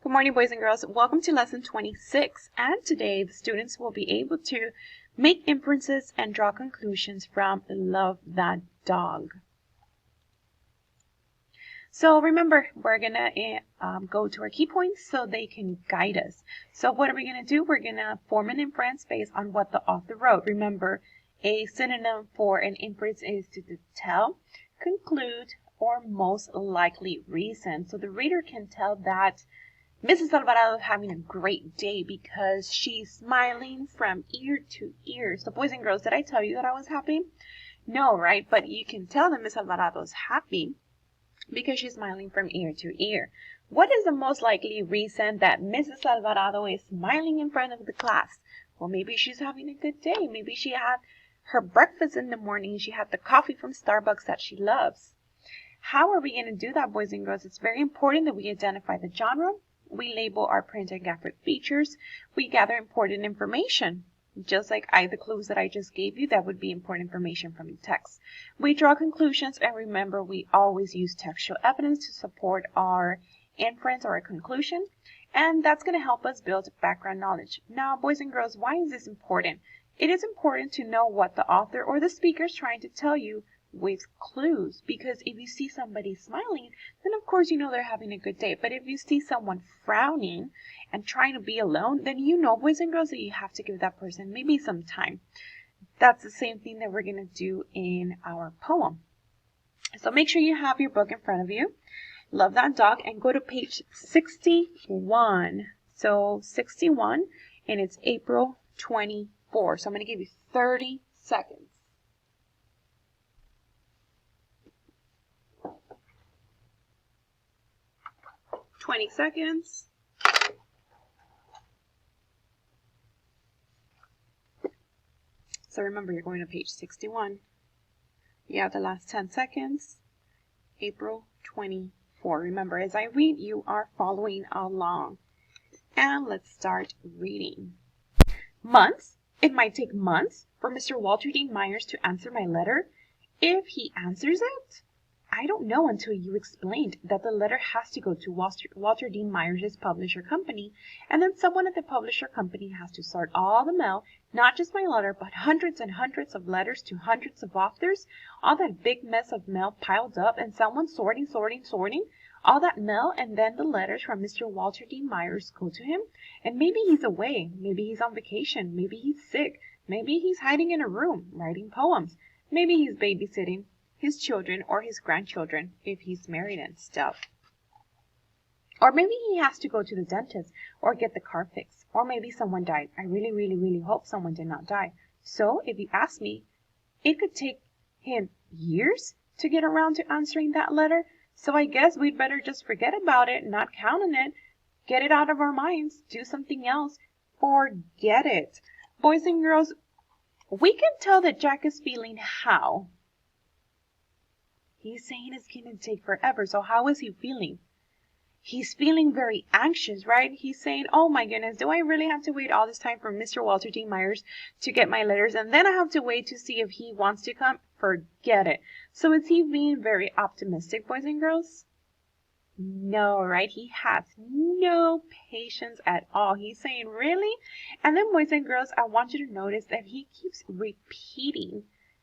Good morning, boys and girls. Welcome to lesson 26. And today the students will be able to make inferences and draw conclusions from Love That Dog. So remember, we're going to go to our key points so they can guide us. So what are we going to do? We're going to form an inference based on what the author wrote. Remember, a synonym for an inference is to tell, conclude, or most likely reason. So the reader can tell that Mrs. Alvarado is having a great day because she's smiling from ear to ear. So boys and girls, did I tell you that I was happy? No, right? But you can tell that Miss Alvarado is happy because she's smiling from ear to ear. What is the most likely reason that Mrs. Alvarado is smiling in front of the class? Well, maybe she's having a good day. Maybe she had her breakfast in the morning. She had the coffee from Starbucks that she loves. How are we going to do that, boys and girls? It's very important that we identify the genre. We label our print and graphic features. We gather important information. Just like the clues that I just gave you, that would be important information from the text. We draw conclusions, and remember, we always use textual evidence to support our inference or a conclusion, and that's going to help us build background knowledge. Now, boys and girls, why is this important? It is important to know what the author or the speaker is trying to tell you with clues, because if you see somebody smiling, then of course you know they're having a good day. But if you see someone frowning and trying to be alone, then you know, boys and girls, that you have to give that person maybe some time. That's the same thing that we're going to do in our poem. So make sure you have your book in front of you. Love That Dog, and go to page 61. So 61, and it's April 24. So I'm going to give you 30 seconds. 20 seconds. So remember, you're going to page 61. You have the last 10 seconds. April 24. Remember, as I read, you are following along. And let's start reading. Months? It might take months for Mr. Walter Dean Myers to answer my letter. If he answers it, I don't know until you explained that the letter has to go to Walter Dean Myers' publisher company, and then someone at the publisher company has to sort all the mail, not just my letter, but hundreds and hundreds of letters to hundreds of authors, all that big mess of mail piled up, and someone sorting, all that mail, and then the letters from Mr. Walter Dean Myers go to him, and maybe he's away, maybe he's on vacation, maybe he's sick, maybe he's hiding in a room, writing poems, maybe he's babysitting his children or his grandchildren if he's married and stuff. Or maybe he has to go to the dentist or get the car fixed. Or maybe someone died. I really hope someone did not die. So if you ask me, it could take him years to get around to answering that letter. So I guess we'd better just forget about it, not count on it, get it out of our minds, do something else, forget it. Boys and girls, we can tell that Jack is feeling how? He's saying it's going to take forever. So how is he feeling? He's feeling very anxious, right? He's saying, oh my goodness, do I really have to wait all this time for Mr. Walter Dean Myers to get my letters? And then I have to wait to see if he wants to come? Forget it. So is he being very optimistic, boys and girls? No, right? He has no patience at all. He's saying, really? And then, boys and girls, I want you to notice that he keeps repeating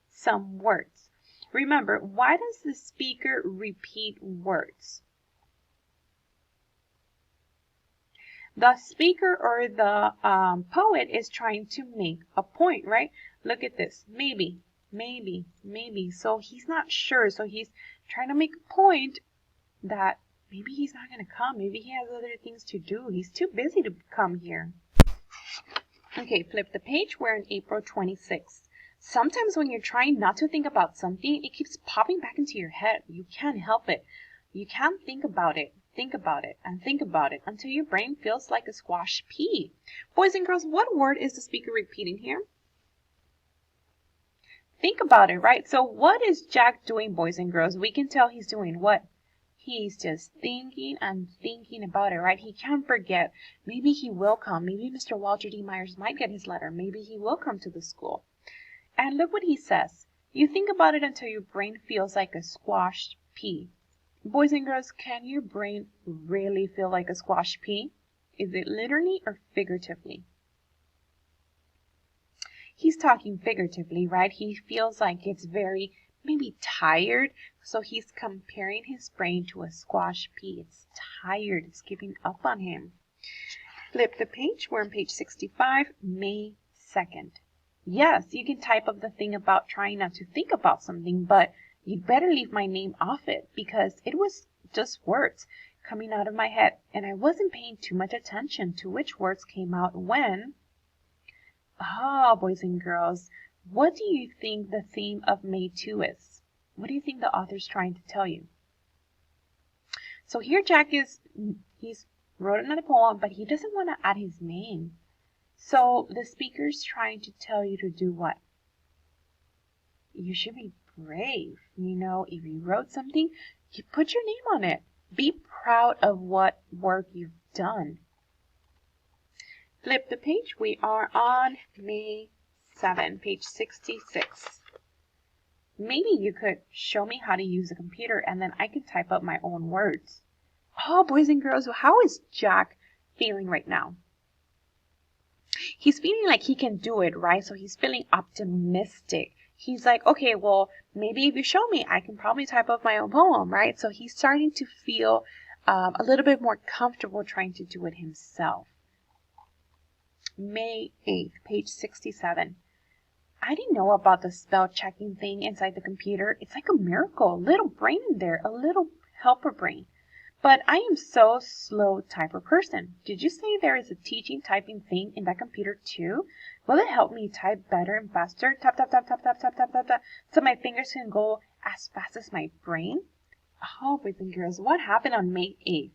some words. Remember, why does the speaker repeat words? The speaker or the poet is trying to make a point, right? Look at this. Maybe. So he's not sure. So he's trying to make a point that maybe he's not going to come. Maybe he has other things to do. He's too busy to come here. Okay, flip the page. We're on April 26th. Sometimes when you're trying not to think about something, it keeps popping back into your head. You can't help it. You can't think about it. Think about it and think about it until your brain feels like a squashed pea. Boys and girls, what word is the speaker repeating here? Think about it, right? So what is Jack doing, boys and girls? We can tell he's doing what? He's just thinking and thinking about it, right? He can't forget. Maybe he will come. Maybe Mr. Walter D. Myers might get his letter. Maybe he will come to the school. And look what he says. You think about it until your brain feels like a squashed pea. Boys and girls, can your brain really feel like a squash pea? Is it literally or figuratively? He's talking figuratively, right? He feels like it's very maybe tired, so he's comparing his brain to a squash pea. It's tired, it's giving up on him. Flip the page, we're on page 65, May 2nd. Yes, you can type up the thing about trying not to think about something, but you'd better leave my name off it because it was just words coming out of my head, and I wasn't paying too much attention to which words came out when. Ah, boys and girls, what do you think the theme of May 2 is? What do you think the author's trying to tell you? So here he's wrote another poem, but he doesn't want to add his name. So the speaker's trying to tell you to do what? You should be brave. You know, if you wrote something, you put your name on it. Be proud of what work you've done. Flip the page. We are on May 7, page 66. Maybe you could show me how to use a computer and then I can type up my own words. Oh, boys and girls, how is Jack feeling right now? He's feeling like he can do it, right? So he's feeling optimistic. He's like, okay, well, maybe if you show me, I can probably type up my own poem, right? So he's starting to feel a little bit more comfortable trying to do it himself. May 8th, page 67. I didn't know about the spell checking thing inside the computer. It's like a miracle. A little brain in there, a little helper brain. But I am so slow typer person. Did you say there is a teaching typing thing in that computer too? Will it help me type better and faster? Tap, tap, tap, tap, tap, tap, tap, tap, tap, so my fingers can go as fast as my brain? Oh, boys and girls, what happened on May 8th?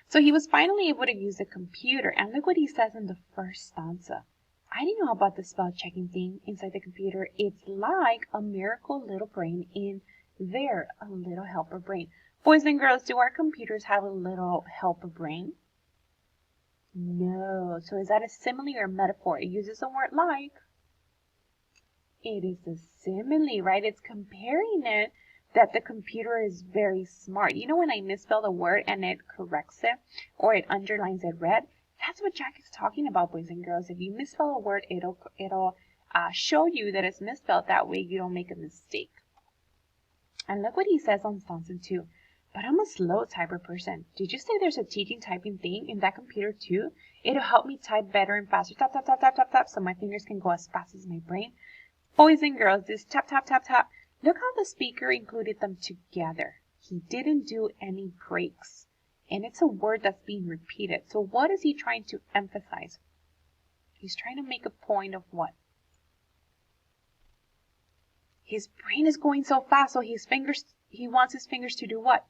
So he was finally able to use the computer, and look what he says in the first stanza. I didn't know about the spell checking thing inside the computer. It's like a miracle little brain in there, a little helper brain. Boys and girls, do our computers have a little helper brain? No. So is that a simile or a metaphor? It uses the word like. It is a simile, right? It's comparing it that the computer is very smart. You know when I misspell a word and it corrects it or it underlines it red? That's what Jack is talking about, boys and girls. If you misspell a word, it'll show you that it's misspelled. That way you don't make a mistake. And look what he says on stanza 2. But I'm a slow typer person. Did you say there's a teaching typing thing in that computer too? It'll help me type better and faster. Tap, tap, tap, tap, tap, tap, so my fingers can go as fast as my brain. Boys and girls, this tap, tap, tap, tap. Look how the speaker included them together. He didn't do any breaks. And it's a word that's being repeated. So what is he trying to emphasize? He's trying to make a point of what? His brain is going so fast, so he wants his fingers to do what?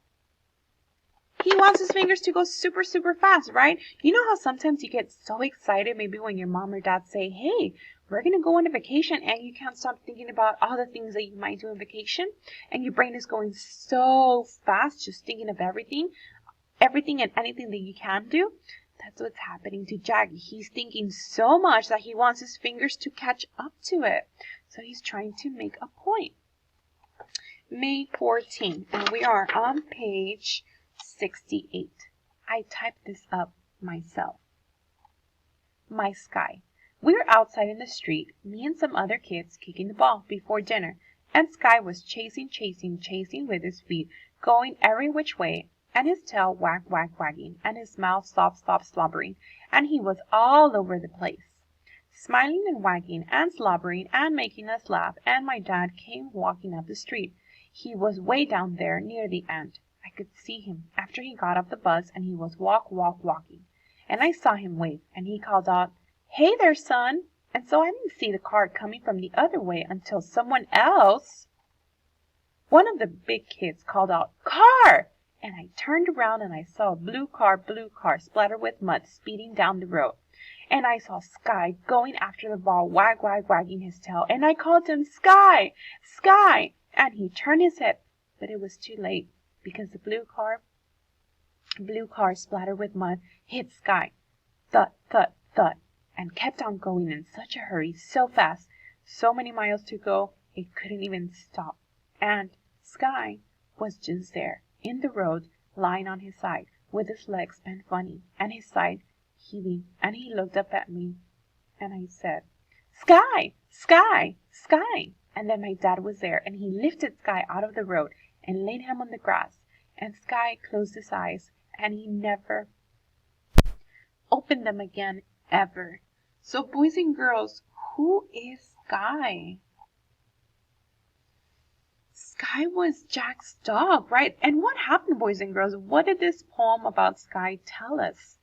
He wants his fingers to go super, super fast, right? You know how sometimes you get so excited, maybe when your mom or dad say, hey, we're going to go on a vacation, and you can't stop thinking about all the things that you might do on vacation, and your brain is going so fast, just thinking of everything and anything that you can do. That's what's happening to Jack. He's thinking so much that he wants his fingers to catch up to it. So he's trying to make a point. May 14th, and we are on page 68. I typed this up myself. My sky. We were outside in the street, me and some other kids kicking the ball before dinner, and Sky was chasing with his feet, going every which way, and his tail wagging, and his mouth slobbering, and he was all over the place, smiling and wagging and slobbering and making us laugh, and my dad came walking up the street. He was way down there near the end. I could see him after he got off the bus, and he was walking. And I saw him wave, and he called out, "Hey there, son!" And so I didn't see the car coming from the other way until one of the big kids called out, "Car!" And I turned around and I saw a blue car, splattered with mud, speeding down the road. And I saw Sky going after the ball, wagging his tail. And I called him, "Sky! Sky!" And he turned his head, but it was too late, because the blue car splattered with mud, hit Sky. Thud, thud, thud, and kept on going in such a hurry, so fast, so many miles to go, it couldn't even stop. And Sky was just there in the road, lying on his side, with his legs bent funny, and his side heaving, and he looked up at me, and I said, Sky! Sky! Sky! And then my dad was there, and he lifted Sky out of the road and laid him on the grass, and Sky closed his eyes, and he never opened them again, ever. So boys and girls, who is Sky? Sky was Jack's dog, right? And what happened, boys and girls? What did this poem about Sky tell us?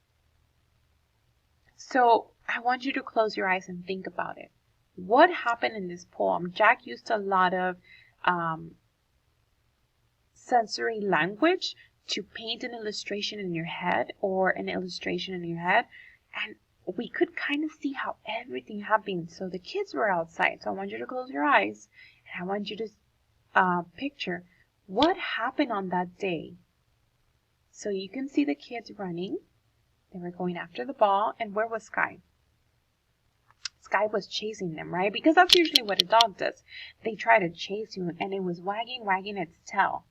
So I want you to close your eyes and think about it. What happened in this poem? Jack used a lot of sensory language to paint an illustration in your head or an illustration in your head. And we could kind of see how everything happened. So the kids were outside. So I want you to close your eyes and I want you to picture what happened on that day. So you can see the kids running. They were going after the ball. And where was Sky? Sky was chasing them, right? Because that's usually what a dog does. They try to chase you, and it was wagging its tail.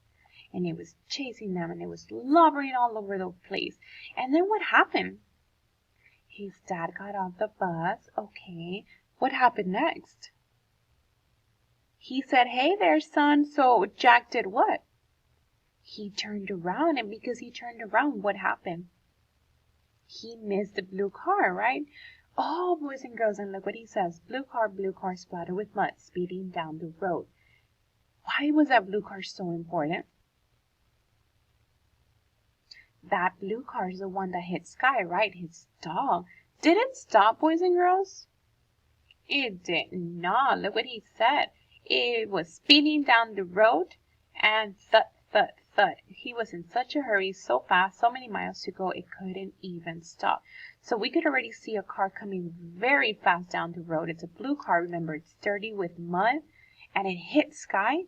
And it was chasing them, and it was slobbering all over the place. And then what happened? His dad got off the bus. Okay. What happened next? He said, hey there, son. So Jack did what? He turned around, and because he turned around, what happened? He missed the blue car, right? Oh, boys and girls, and look what he says. Blue car splattered with mud, speeding down the road. Why was that blue car so important? That blue car is the one that hit Sky, right? His dog. Did it stop, boys and girls? It did not. Look what he said. It was speeding down the road and thud, thud, thud. He was in such a hurry, so fast, so many miles to go, it couldn't even stop. So we could already see a car coming very fast down the road. It's a blue car, remember, it's dirty with mud, and it hit Sky,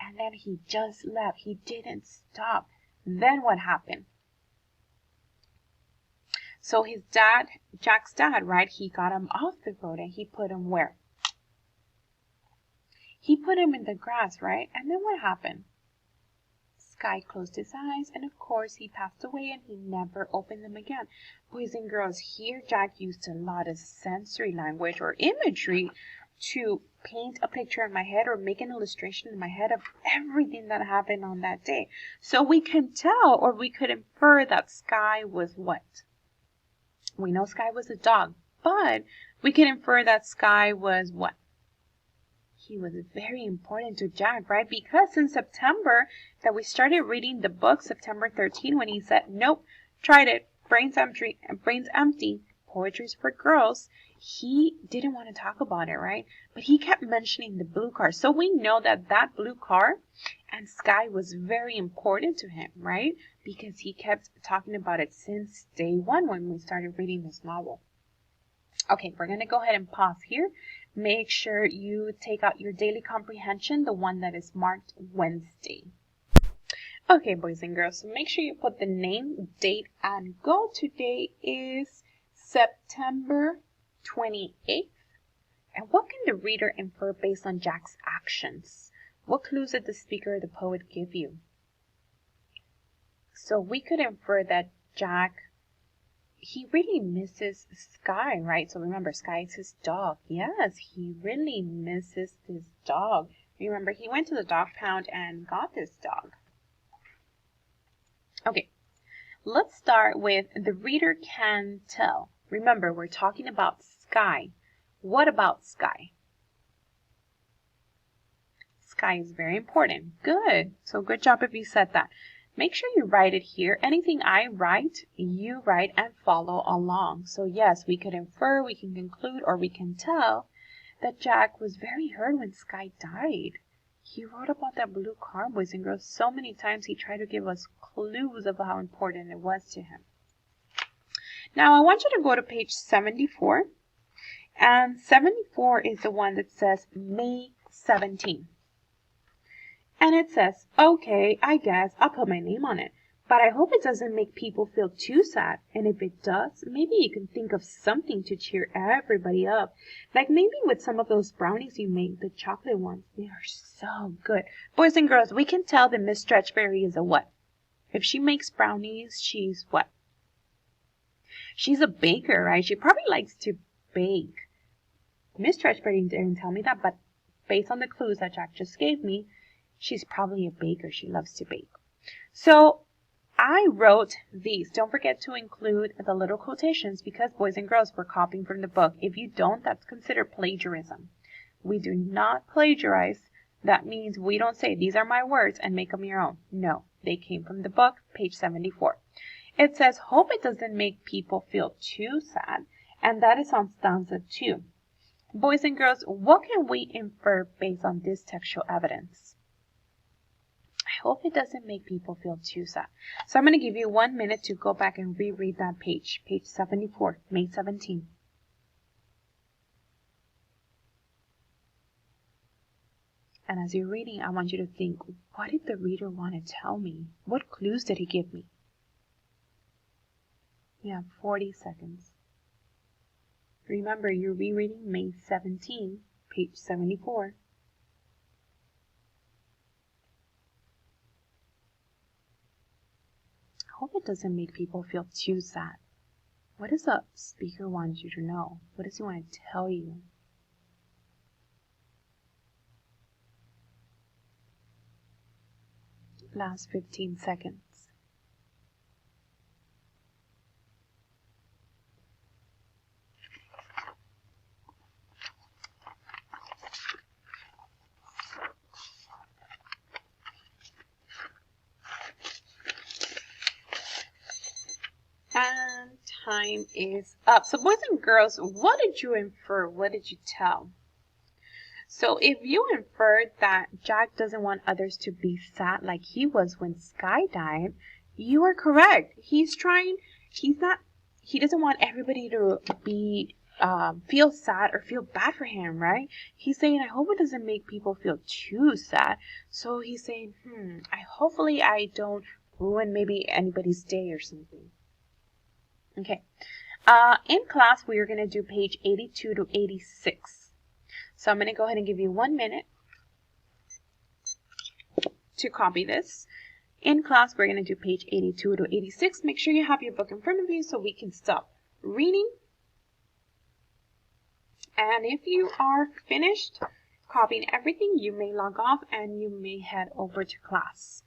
and then he just left. He didn't stop. Then what happened? So his dad, Jack's dad, right, he got him off the road and he put him where? He put him in the grass, right? And then what happened? Sky closed his eyes, and of course he passed away and he never opened them again. Boys and girls, here Jack used a lot of sensory language or imagery to paint a picture in my head or make an illustration in my head of everything that happened on that day. So we can tell, or we could infer, that Sky was what? We know Sky was a dog, but we can infer that Sky was what? He was very important to Jack, right? Because in September that we started reading the book, September 13, when he said, nope, tried it, brains empty, poetry's for girls, he didn't want to talk about it, right? But he kept mentioning the blue car. So we know that that blue car and Sky was very important to him, right? Because he kept talking about it since day one when we started reading this novel. Okay, we're going to go ahead and pause here. Make sure you take out your daily comprehension, the one that is marked Wednesday. Okay, boys and girls, so make sure you put the name, date, and goal. Today is September 28th. And what can the reader infer based on Jack's actions? What clues did the speaker or the poet give you? So we could infer that Jack, he really misses Sky, right? So remember, Sky is his dog. Yes, he really misses his dog. Remember, he went to the dog pound and got this dog. Okay, let's start with the reader can tell. Remember, we're talking about Sky. What about Sky? Sky is very important. Good. So good job if you said that. Make sure you write it here. Anything I write, you write and follow along. So yes, we could infer, we can conclude, or we can tell that Jack was very hurt when Sky died. He wrote about that blue car, boys and girls, so many times. He tried to give us clues of how important it was to him. Now I want you to go to page 74. And 74 is the one that says May 17. And it says, okay, I guess I'll put my name on it. But I hope it doesn't make people feel too sad. And if it does, maybe you can think of something to cheer everybody up. Like maybe with some of those brownies you made, the chocolate ones. They are so good. Boys and girls, we can tell that Miss Stretchberry is a what? If she makes brownies, she's what? She's a baker, right? She probably likes to bake. Miss Stretchberry didn't tell me that, but based on the clues that Jack just gave me, she's probably a baker. She loves to bake. So I wrote these. Don't forget to include the little quotations because boys and girls, we're copying from the book. If you don't, that's considered plagiarism. We do not plagiarize. That means we don't say these are my words and make them your own. No, they came from the book, page 74. It says, hope it doesn't make people feel too sad. And that is on stanza 2. Boys and girls, what can we infer based on this textual evidence? I hope it doesn't make people feel too sad. So I'm going to give you 1 minute to go back and reread that page, page 74, May 17. And as you're reading, I want you to think, what did the reader want to tell me? What clues did he give me? You have 40 seconds. Remember, you're rereading May 17, page 74. I hope it doesn't make people feel too sad. What does the speaker want you to know? What does he want to tell you? Last 15 seconds. And time is up. So boys and girls, what did you infer? What did you tell? So if you inferred that Jack doesn't want others to be sad like he was when Sky died, you are correct. He doesn't want everybody to be feel sad or feel bad for him, right? He's saying, I hope it doesn't make people feel too sad. So he's saying, hopefully I don't ruin maybe anybody's day or something. Okay. In class, we are going to do page 82 to 86. So I'm going to go ahead and give you 1 minute to copy this. In class, we're going to do page 82 to 86. Make sure you have your book in front of you so we can stop reading. And if you are finished copying everything, you may log off and you may head over to class.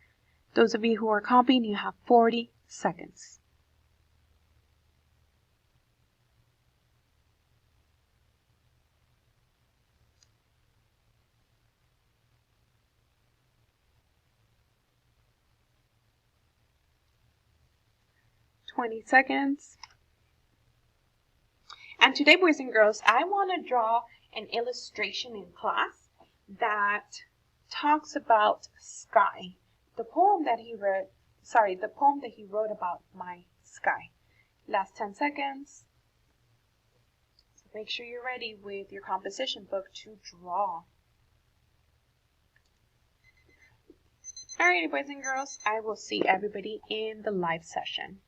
Those of you who are copying, you have 40 seconds. Seconds. And today, boys and girls, I want to draw an illustration in class that talks about Sky. The poem that he wrote about my sky. Last 10 seconds. So make sure you're ready with your composition book to draw. Alrighty, boys and girls, I will see everybody in the live session.